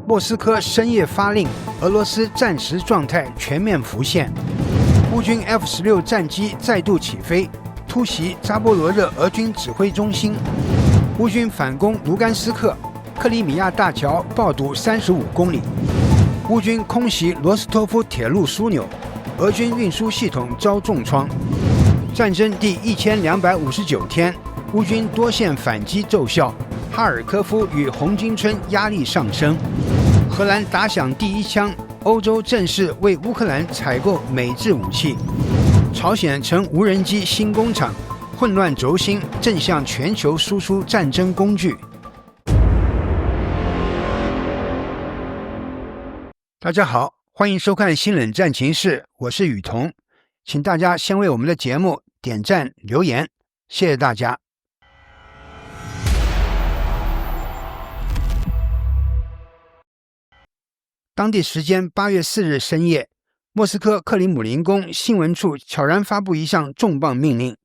莫斯科深夜发令，俄罗斯战时状态全面浮现。乌军 F-16 战机再度起飞，突袭扎波罗热俄军指挥中心。乌军反攻卢甘斯克，克里米亚大桥爆堵35公里。乌军空袭罗斯托夫铁路枢纽，俄军运输系统遭重创。战争第1259天，乌军多线反击奏效，哈尔科夫与红军村压力上升。荷兰打响第一枪，欧洲正式为乌克兰采购美制武器。朝鲜成无人机新工厂，混乱轴心正向全球输出战争工具。大家好，欢迎收看新冷战情室，我是雨桐，请大家先为我们的节目点赞留言，谢谢大家。当地时间8月4日深夜，莫斯科克里姆林宫新闻处悄然发布一项重磅命令，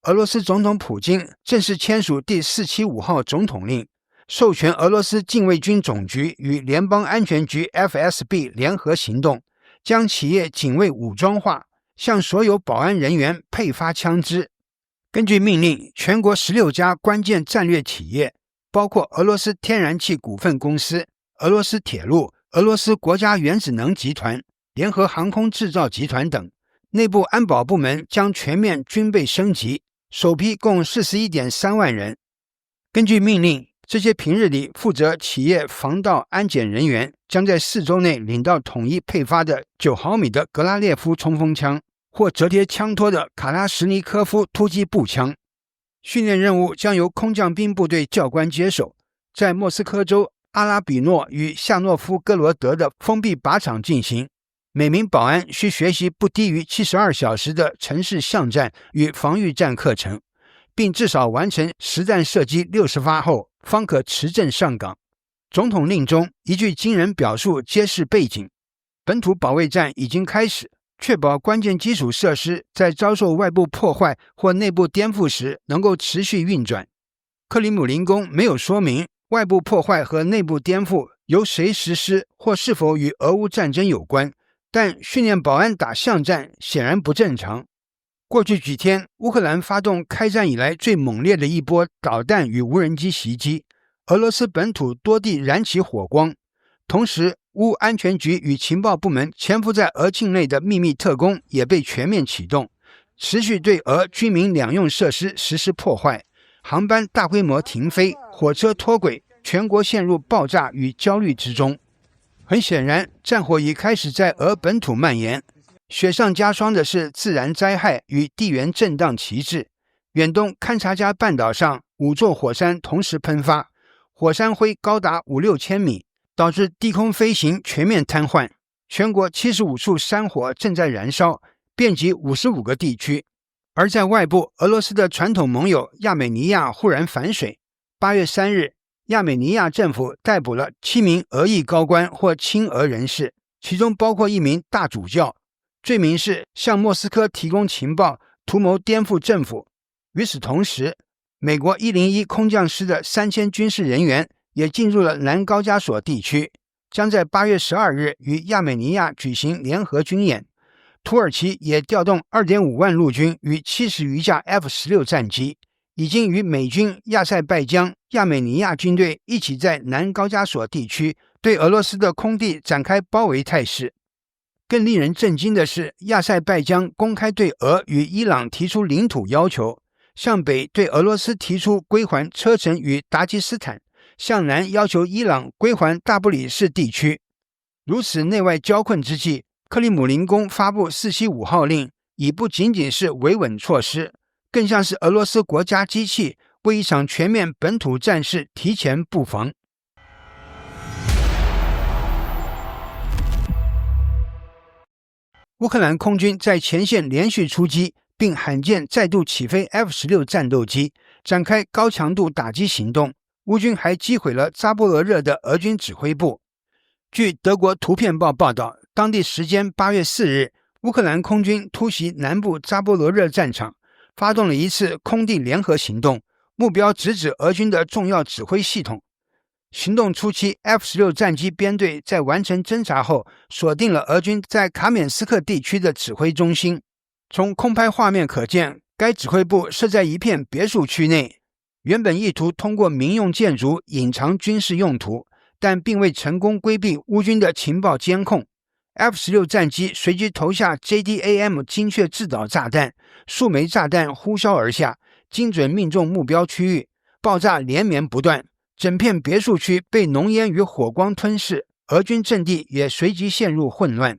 俄罗斯总统普京正式签署第475号总统令，授权俄罗斯禁卫军总局与联邦安全局 FSB 联合行动，将企业警卫武装化，向所有保安人员配发枪支。根据命令，全国16家关键战略企业，包括俄罗斯天然气股份公司、俄罗斯铁路、俄罗斯国家原子能集团、联合航空制造集团等，内部安保部门将全面军备升级，首批共41.3万人。根据命令，这些平日里负责企业防盗安检人员将在4周内领到统一配发的9毫米的格拉列夫冲锋枪或折叠枪托的卡拉什尼科夫突击步枪。训练任务将由空降兵部队教官接手，在莫斯科州阿拉比诺与夏诺夫哥罗德的封闭靶场进行。每名保安需学习不低于72小时的城市巷战与防御战课程，并至少完成实弹射击60发后方可持证上岗。总统令中一句惊人表述揭示背景：本土保卫战已经开始，确保关键基础设施在遭受外部破坏或内部颠覆时能够持续运转。克里姆林宫没有说明外部破坏和内部颠覆由谁实施或是否与俄乌战争有关，但训练保安打巷战显然不正常。过去几天，乌克兰发动开战以来最猛烈的一波导弹与无人机袭击，俄罗斯本土多地燃起火光。同时，乌安全局与情报部门潜伏在俄境内的秘密特工也被全面启动，持续对俄居民两用设施实施破坏，航班大规模停飞，火车脱轨，全国陷入爆炸与焦虑之中。很显然，战火已开始在俄本土蔓延。雪上加霜的是自然灾害与地缘震荡旗帜。远东勘察加半岛上5座火山同时喷发，火山灰高达5-6千米，导致低空飞行全面瘫痪。全国75处山火正在燃烧，遍及55个地区。而在外部，俄罗斯的传统盟友亚美尼亚忽然反水。8月3日，亚美尼亚政府逮捕了7名俄裔高官或亲俄人士，其中包括一名大主教，罪名是向莫斯科提供情报，图谋颠覆政府。与此同时，美国101空降师的3000军事人员也进入了南高加索地区，将在8月12日与亚美尼亚举行联合军演。土耳其也调动2.5万陆军与70余架 F-16 战机，已经与美军、亚塞拜疆、亚美尼亚军队一起在南高加索地区对俄罗斯的空地展开包围态势。更令人震惊的是，亚塞拜疆公开对俄与伊朗提出领土要求，向北对俄罗斯提出归还车臣与达吉斯坦，向南要求伊朗归还大不里士地区。如此内外交困之际，克里姆林宫发布475号令，已不仅仅是维稳措施，更像是俄罗斯国家机器为一场全面本土战事提前布防。乌克兰空军在前线连续出击，并罕见再度起飞 F-16 战斗机，展开高强度打击行动。乌军还击毁了扎波罗热的俄军指挥部。据德国图片报报道，当地时间8月4日，乌克兰空军突袭南部扎波罗热战场，发动了一次空地联合行动，目标直指俄军的重要指挥系统。行动初期 F-16 战机编队在完成侦察后，锁定了俄军在卡缅斯克地区的指挥中心。从空拍画面可见，该指挥部设在一片别墅区内，原本意图通过民用建筑隐藏军事用途，但并未成功规避乌军的情报监控。F-16 战机随即投下 JDAM 精确制导炸弹，数枚炸弹呼啸而下，精准命中目标区域，爆炸连绵不断，整片别墅区被浓烟与火光吞噬，俄军阵地也随即陷入混乱。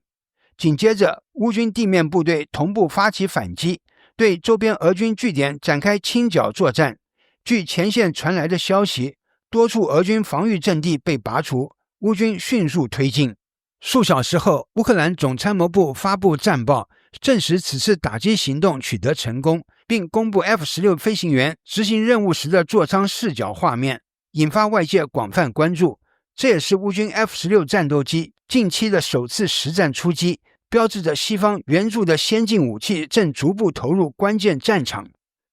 紧接着，乌军地面部队同步发起反击，对周边俄军据点展开清剿作战。据前线传来的消息，多处俄军防御阵地被拔除，乌军迅速推进。数小时后，乌克兰总参谋部发布战报，证实此次打击行动取得成功，并公布 F-16 飞行员执行任务时的座舱视角画面，引发外界广泛关注。这也是乌军 F-16 战斗机近期的首次实战出击，标志着西方援助的先进武器正逐步投入关键战场。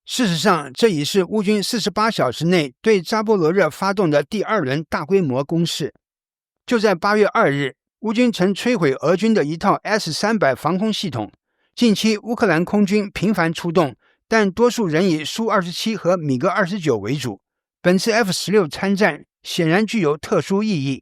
事实上，这已是乌军48小时内对扎波罗热发动的第2轮大规模攻势。就在8月2日，乌军曾摧毁俄军的一套 S-300 防空系统。近期乌克兰空军频繁出动，但多数仍以苏27和米格29为主。本次 F-16 参战显然具有特殊意义。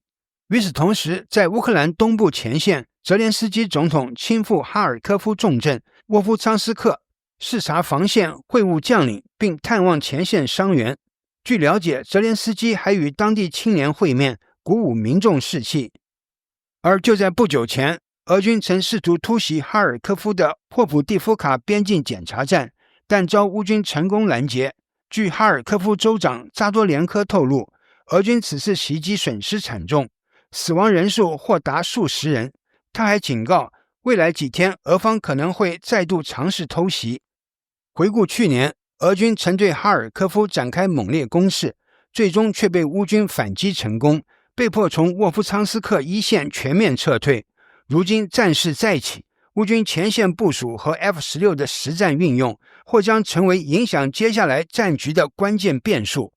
与此同时，在乌克兰东部前线，泽连斯基总统亲赴哈尔科夫重镇沃夫昌斯克，视察防线，会晤将领，并探望前线伤员。据了解，泽连斯基还与当地青年会面，鼓舞民众士气。而就在不久前，俄军曾试图突袭哈尔科夫的霍普蒂夫卡边境检查站，但遭乌军成功拦截。据哈尔科夫州长扎多连科透露，俄军此次袭击损失惨重，死亡人数或达数十人。他还警告，未来几天俄方可能会再度尝试偷袭。回顾去年，俄军曾对哈尔科夫展开猛烈攻势，最终却被乌军反击成功，被迫从沃夫昌斯克一线全面撤退。如今战事再起，乌军前线部署和 F-16 的实战运用，或将成为影响接下来战局的关键变数。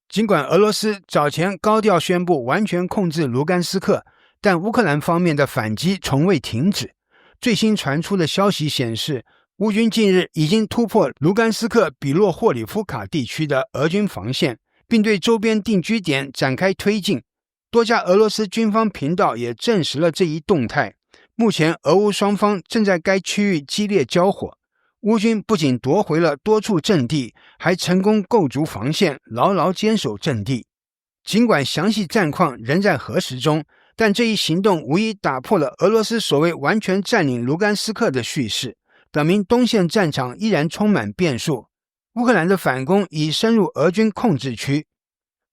尽管俄罗斯早前高调宣布完全控制卢甘斯克，但乌克兰方面的反击从未停止。最新传出的消息显示，乌军近日已经突破卢甘斯克比洛霍里夫卡地区的俄军防线，并对周边定居点展开推进。多家俄罗斯军方频道也证实了这一动态。目前，俄乌双方正在该区域激烈交火。乌军不仅夺回了多处阵地，还成功构筑防线，牢牢坚守阵地。尽管详细战况仍在核实中，但这一行动无疑打破了俄罗斯所谓完全占领卢甘斯克的叙事，表明东线战场依然充满变数。乌克兰的反攻已深入俄军控制区。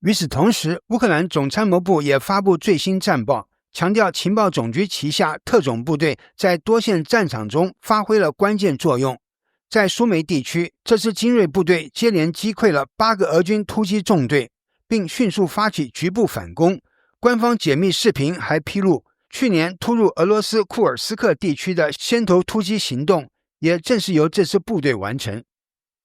与此同时，乌克兰总参谋部也发布最新战报，强调情报总局旗下特种部队在多线战场中发挥了关键作用。在苏梅地区，这支精锐部队接连击溃了8个俄军突击纵队，并迅速发起局部反攻。官方解密视频还披露，去年突入俄罗斯库尔斯克地区的先头突击行动，也正是由这支部队完成。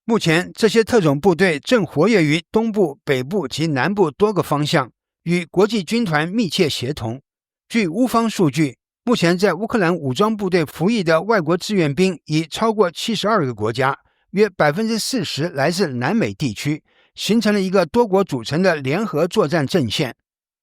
目前，这些特种部队正活跃于东部、北部及南部多个方向，与国际军团密切协同。据乌方数据，目前在乌克兰武装部队服役的外国志愿兵已超过72个国家，约 40% 来自南美地区，形成了一个多国组成的联合作战阵线。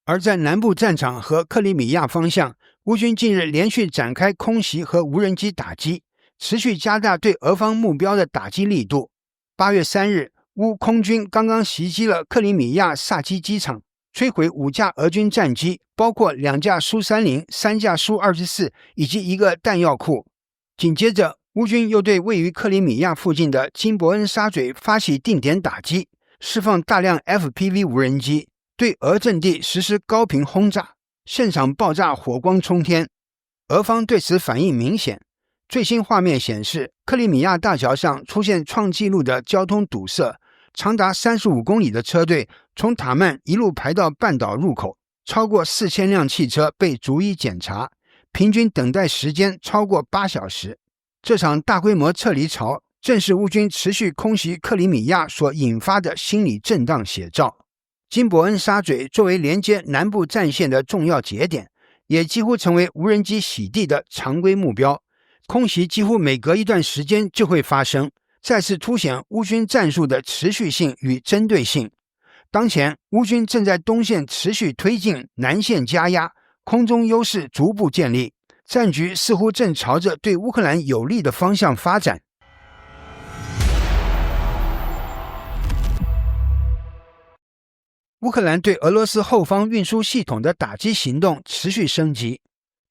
而在南部战场和克里米亚方向，乌军近日连续展开空袭和无人机打击，持续加大对俄方目标的打击力度。8月3日，乌空军刚刚袭击了克里米亚萨基机场，摧毁5架俄军战机，包括2架苏30、3架苏24以及1个弹药库。紧接着，乌军又对位于克里米亚附近的金伯恩沙嘴发起定点打击，释放大量 FPV 无人机，对俄阵地实施高频轰炸，现场爆炸火光冲天。俄方对此反应明显。最新画面显示，克里米亚大桥上出现创纪录的交通堵塞，长达35公里的车队从塔曼一路排到半岛入口，超过4000辆汽车被逐一检查，平均等待时间超过8小时。这场大规模撤离潮正是乌军持续空袭克里米亚所引发的心理震荡写照。金伯恩沙嘴作为连接南部战线的重要节点，也几乎成为无人机洗地的常规目标。空袭几乎每隔一段时间就会发生，再次凸显乌军战术的持续性与针对性。当前，乌军正在东线持续推进，南线加压，空中优势逐步建立，战局似乎正朝着对乌克兰有利的方向发展。乌克兰对俄罗斯后方运输系统的打击行动持续升级，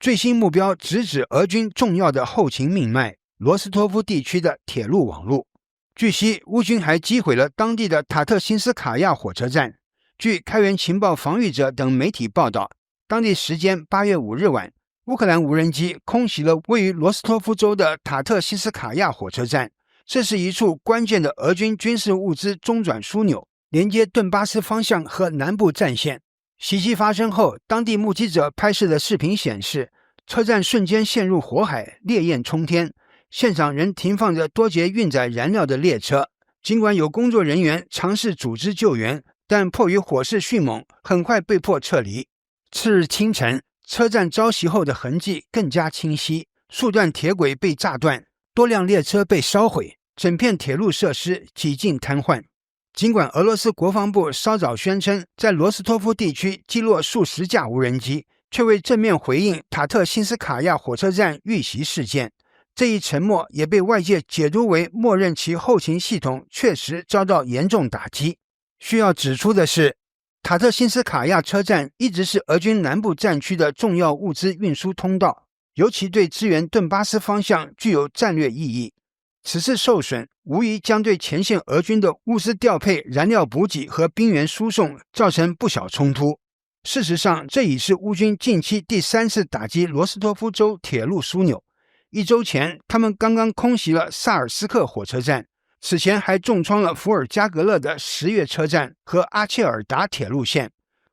最新目标直指俄军重要的后勤命脉罗斯托夫地区的铁路网络。据悉，乌军还击毁了当地的塔特辛斯卡亚火车站。据开源情报防御者等媒体报道，当地时间8月5日晚，乌克兰无人机空袭了位于罗斯托夫州的塔特辛斯卡亚火车站，这是一处关键的俄军军事物资中转枢纽，连接顿巴斯方向和南部战线。袭击发生后，当地目击者拍摄的视频显示，车站瞬间陷入火海，烈焰冲天，现场仍停放着多节运载燃料的列车。尽管有工作人员尝试组织救援，但迫于火势迅猛，很快被迫撤离。次日清晨，车站遭袭后的痕迹更加清晰，数段铁轨被炸断，多辆列车被烧毁，整片铁路设施几近瘫痪。尽管俄罗斯国防部稍早宣称在罗斯托夫地区击落数十架无人机，却未正面回应塔特辛斯卡亚火车站遇袭事件。这一沉默也被外界解读为默认其后勤系统确实遭到严重打击。需要指出的是，塔特辛斯卡亚车站一直是俄军南部战区的重要物资运输通道，尤其对支援顿巴斯方向具有战略意义。此次受损无疑将对前线俄军的物资调配、燃料补给和兵员输送造成不小冲突。事实上，这已是乌军近期第3次打击罗斯托夫州铁路枢纽。1周前，他们刚刚空袭了萨尔斯克火车站，此前还重创了伏尔加格勒的10月车站和阿切尔达铁路线。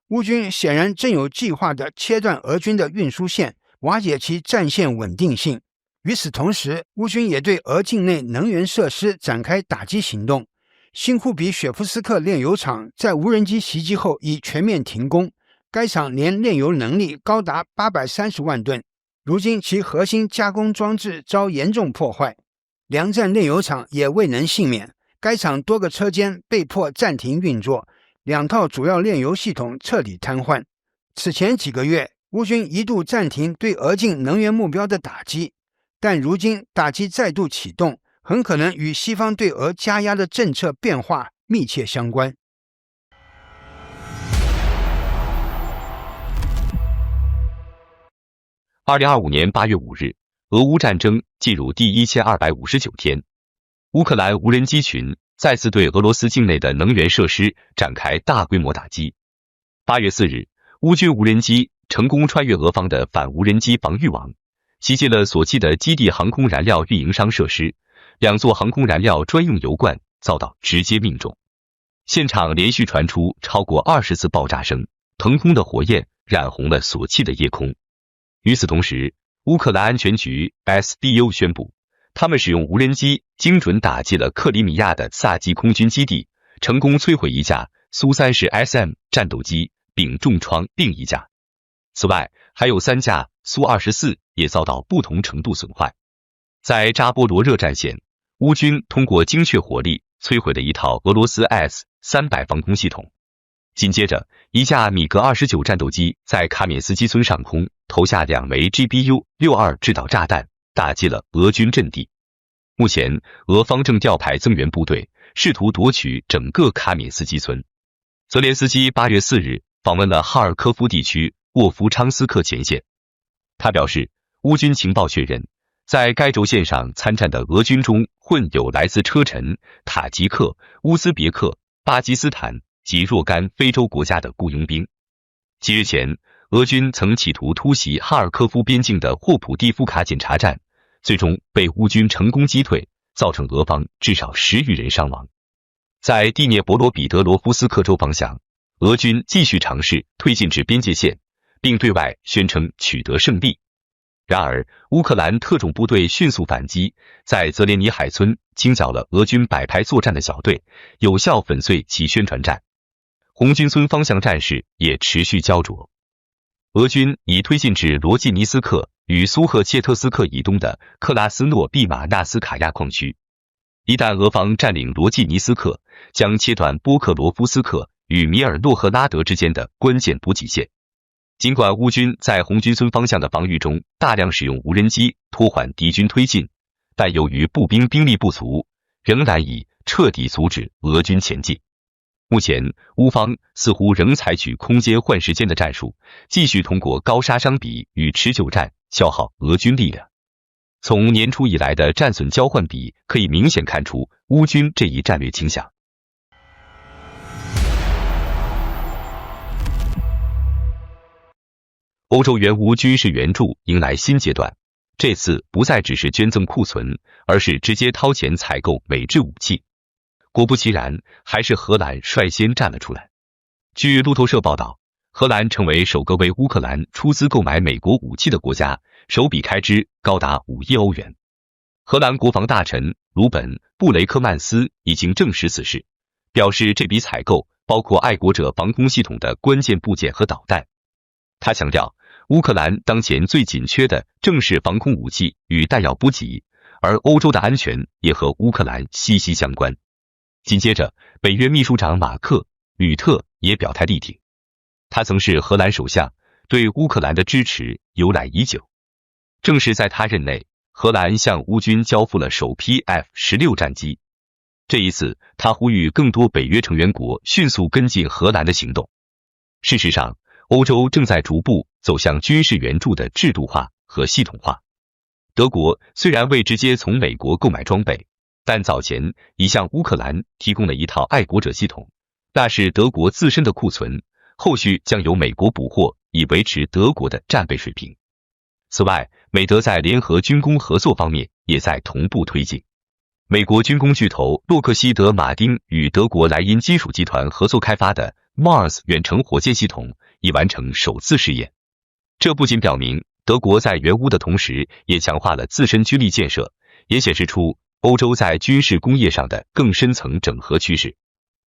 乌军显然正有计划地切断俄军的运输线，瓦解其战线稳定性。与此同时，乌军也对俄境内能源设施展开打击行动。新库比雪夫斯克炼油厂在无人机袭击后已全面停工，该厂年炼油能力高达830万吨，如今其核心加工装置遭严重破坏。梁站炼油厂也未能幸免，该厂多个车间被迫暂停运作，2套主要炼油系统彻底瘫痪。此前几个月，乌军一度暂停对俄境能源目标的打击，但如今打击再度启动，很可能与西方对俄加压的政策变化密切相关。2025年8月5日，俄乌战争进入第1259天，乌克兰无人机群再次对俄罗斯境内的能源设施展开大规模打击。8月4日，乌军无人机成功穿越俄方的反无人机防御网，袭击了索契的基地航空燃料运营商设施，2座航空燃料专用油罐遭到直接命中。现场连续传出超过20次爆炸声，腾空的火焰染红了索契的夜空。与此同时，乌克兰安全局 SBU 宣布，他们使用无人机精准打击了克里米亚的萨基空军基地，成功摧毁1架苏30 SM 战斗机，并重创另1架。此外，还有3架苏24也遭到不同程度损坏。在扎波罗热战线，乌军通过精确火力摧毁了一套俄罗斯 S-300防空系统。紧接着，1架米格29战斗机在卡缅斯基村上空投下2枚 GBU-62制导炸弹，打击了俄军阵地。目前，俄方正调派增援部队，试图夺取整个卡缅斯基村。泽连斯基8月4日访问了哈尔科夫地区沃夫昌斯克前线。他表示，乌军情报确认，在该轴线上参战的俄军中混有来自车臣、塔吉克、乌兹别克、巴基斯坦及若干非洲国家的雇佣兵。几日前，俄军曾企图突袭哈尔科夫边境的霍普蒂夫卡检查站，最终被乌军成功击退，造成俄方至少10余人伤亡。在第聂伯罗彼得罗夫斯克州方向，俄军继续尝试推进至边界线，并对外宣称取得胜利。然而，乌克兰特种部队迅速反击，在泽连尼海村清剿了俄军摆排作战的小队，有效粉碎其宣传战。红军村方向战事也持续焦灼，俄军已推进至罗季尼斯克与苏赫切特斯克以东的克拉斯诺毕马纳斯卡亚矿区。一旦俄方占领罗季尼斯克，将切断波克罗夫斯克与米尔诺赫拉德之间的关键补给线。尽管乌军在红军村方向的防御中大量使用无人机拖缓敌军推进，但由于步兵兵力不足，仍难以彻底阻止俄军前进。目前，乌方似乎仍采取空间换时间的战术，继续通过高杀伤比与持久战消耗俄军力量。从年初以来的战损交换比可以明显看出乌军这一战略倾向。欧洲援乌军事援助迎来新阶段，这次不再只是捐赠库存，而是直接掏钱采购美制武器。果不其然，还是荷兰率先站了出来。据路透社报道，荷兰成为首个为乌克兰出资购买美国武器的国家，首笔开支高达5亿欧元。荷兰国防大臣鲁本·布雷克曼斯已经证实此事，表示这笔采购包括爱国者防空系统的关键部件和导弹。他强调，乌克兰当前最紧缺的正是防空武器与弹药补给，而欧洲的安全也和乌克兰息息相关。紧接着，北约秘书长马克·吕特也表态力挺。他曾是荷兰首相，对乌克兰的支持由来已久。正是在他任内，荷兰向乌军交付了首批 F-16战机。这一次，他呼吁更多北约成员国迅速跟进荷兰的行动。事实上，欧洲正在逐步走向军事援助的制度化和系统化。德国虽然未直接从美国购买装备，但早前已向乌克兰提供了一套爱国者系统，那是德国自身的库存，后续将由美国补货，以维持德国的战备水平。此外，美德在联合军工合作方面也在同步推进。美国军工巨头洛克希德马丁与德国莱茵金属集团合作开发的 Mars 远程火箭系统已完成首次试验。这不仅表明德国在援乌的同时，也强化了自身军力建设，也显示出欧洲在军事工业上的更深层整合趋势。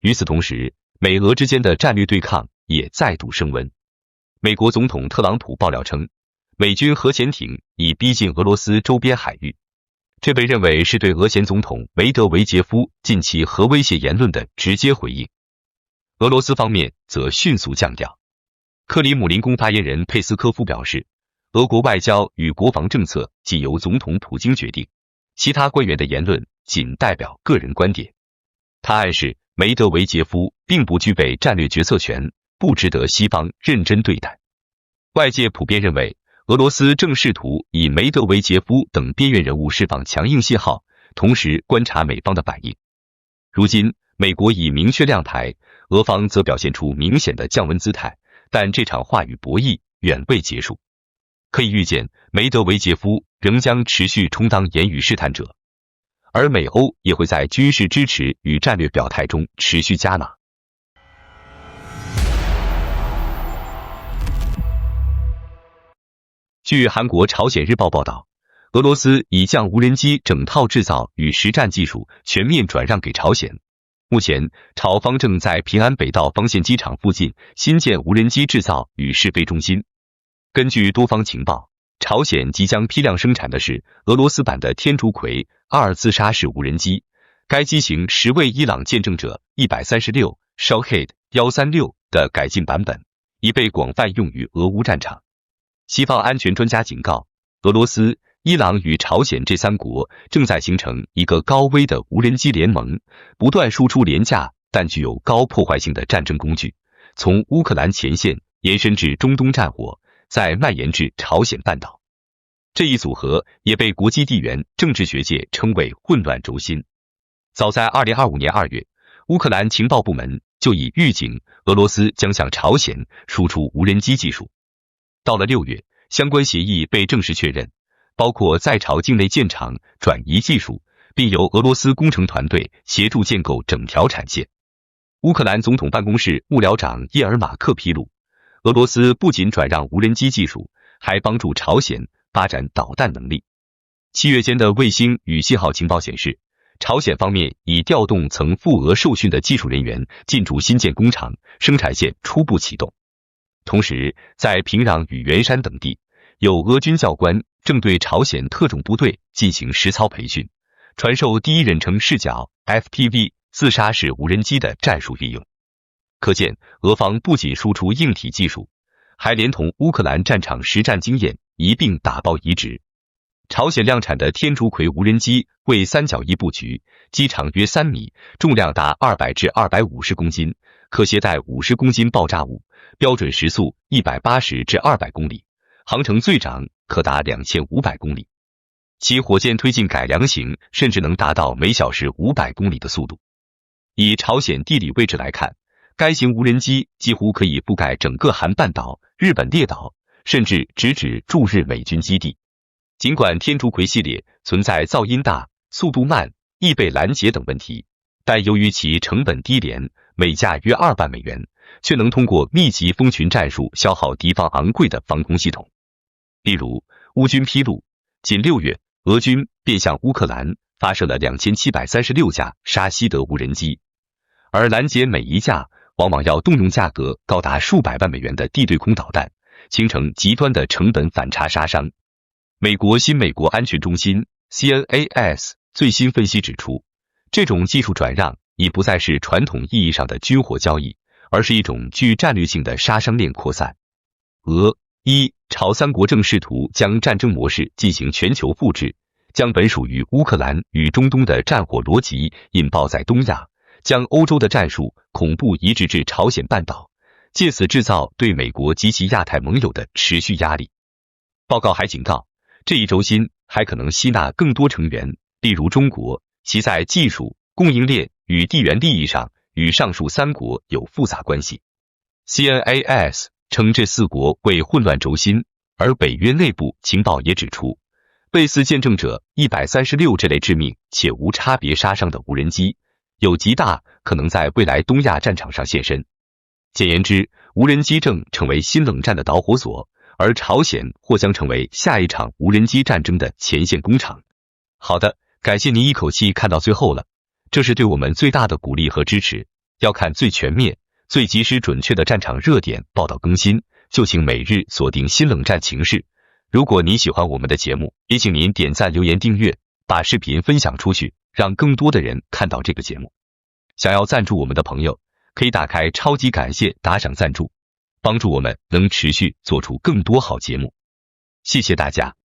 与此同时，美俄之间的战略对抗也再度升温。美国总统特朗普爆料称，美军核潜艇已逼近俄罗斯周边海域，这被认为是对俄前总统梅德韦杰夫近期核威胁言论的直接回应。俄罗斯方面则迅速降调。克里姆林宫发言人佩斯科夫表示，俄国外交与国防政策仅由总统普京决定，其他官员的言论仅代表个人观点。他暗示梅德韦杰夫并不具备战略决策权，不值得西方认真对待。外界普遍认为，俄罗斯正试图以梅德韦杰夫等边缘人物释放强硬信号，同时观察美方的反应。如今，美国已明确亮牌，俄方则表现出明显的降温姿态，但这场话语博弈远未结束。可以预见，梅德韦杰夫仍将持续充当言语试探者，而美欧也会在军事支持与战略表态中持续加码。据韩国朝鲜日报报道，俄罗斯已将无人机整套制造与实战技术全面转让给朝鲜。目前，朝方正在平安北道方县机场附近新建无人机制造与试飞中心。根据多方情报，朝鲜即将批量生产的是俄罗斯版的天竺葵2自杀式无人机，该机型实为伊朗见证者136 Shahed 136的改进版本，已被广泛用于俄乌战场。西方安全专家警告，俄罗斯、伊朗与朝鲜这三国正在形成一个高危的无人机联盟，不断输出廉价但具有高破坏性的战争工具，从乌克兰前线延伸至中东战火，再蔓延至朝鲜半岛。这一组合也被国际地缘政治学界称为混乱轴心。早在2025年2月，乌克兰情报部门就已预警俄罗斯将向朝鲜输出无人机技术。到了6月，相关协议被正式确认，包括在朝境内建厂、转移技术，并由俄罗斯工程团队协助建构整条产线。乌克兰总统办公室幕僚长叶尔马克披露，俄罗斯不仅转让无人机技术，还帮助朝鲜发展导弹能力。7月间的卫星与信号情报显示，朝鲜方面已调动曾赴俄受训的技术人员进驻新建工厂，生产线初步启动。同时，在平壤与元山等地，有俄军教官正对朝鲜特种部队进行实操培训，传授第一人称视角 FPV 自杀式无人机的战术运用。可见，俄方不仅输出硬体技术，还连同乌克兰战场实战经验一并打包移植。朝鲜量产的天竺葵无人机为三角翼布局，机长约3米，重量达200至250公斤，可携带50公斤爆炸物，标准时速180至200公里，航程最长可达2500公里。其火箭推进改良型甚至能达到每小时500公里的速度。以朝鲜地理位置来看，该型无人机几乎可以覆盖整个韩半岛、日本列岛，甚至直指驻日美军基地。尽管天竺葵系列存在噪音大、速度慢、易被拦截等问题，但由于其成本低廉，每架约2万美元，却能通过密集蜂群战术消耗敌方昂贵的防空系统。例如，乌军披露，仅6月，俄军便向乌克兰发射了2736架沙希德无人机，而拦截每一架往往要动用价格高达数百万美元的地对空导弹，形成极端的成本反差杀伤。美国新美国安全中心 CNAS 最新分析指出，这种技术转让已不再是传统意义上的军火交易，而是一种具战略性的杀伤链扩散。朝三国正试图将战争模式进行全球复制，将本属于乌克兰与中东的战火逻辑引爆在东亚，将欧洲的战术恐怖移植至朝鲜半岛，借此制造对美国及其亚太盟友的持续压力。报告还警告，这一轴心还可能吸纳更多成员，例如中国，其在技术、供应链与地缘利益上与上述3国有复杂关系。CNAS 称这4国为混乱轴心，而北约内部情报也指出，类似见证者136这类致命且无差别杀伤的无人机，有极大可能在未来东亚战场上现身。简言之，无人机正成为新冷战的导火索，而朝鲜或将成为下一场无人机战争的前线工厂。好的，感谢您一口气看到最后了，这是对我们最大的鼓励和支持。要看最全面、最及时准确的战场热点报道更新，就请每日锁定新冷战情势。如果您喜欢我们的节目，也请您点赞、留言、订阅，把视频分享出去，让更多的人看到这个节目。想要赞助我们的朋友，可以打开超级感谢打赏赞助，帮助我们能持续做出更多好节目。谢谢大家。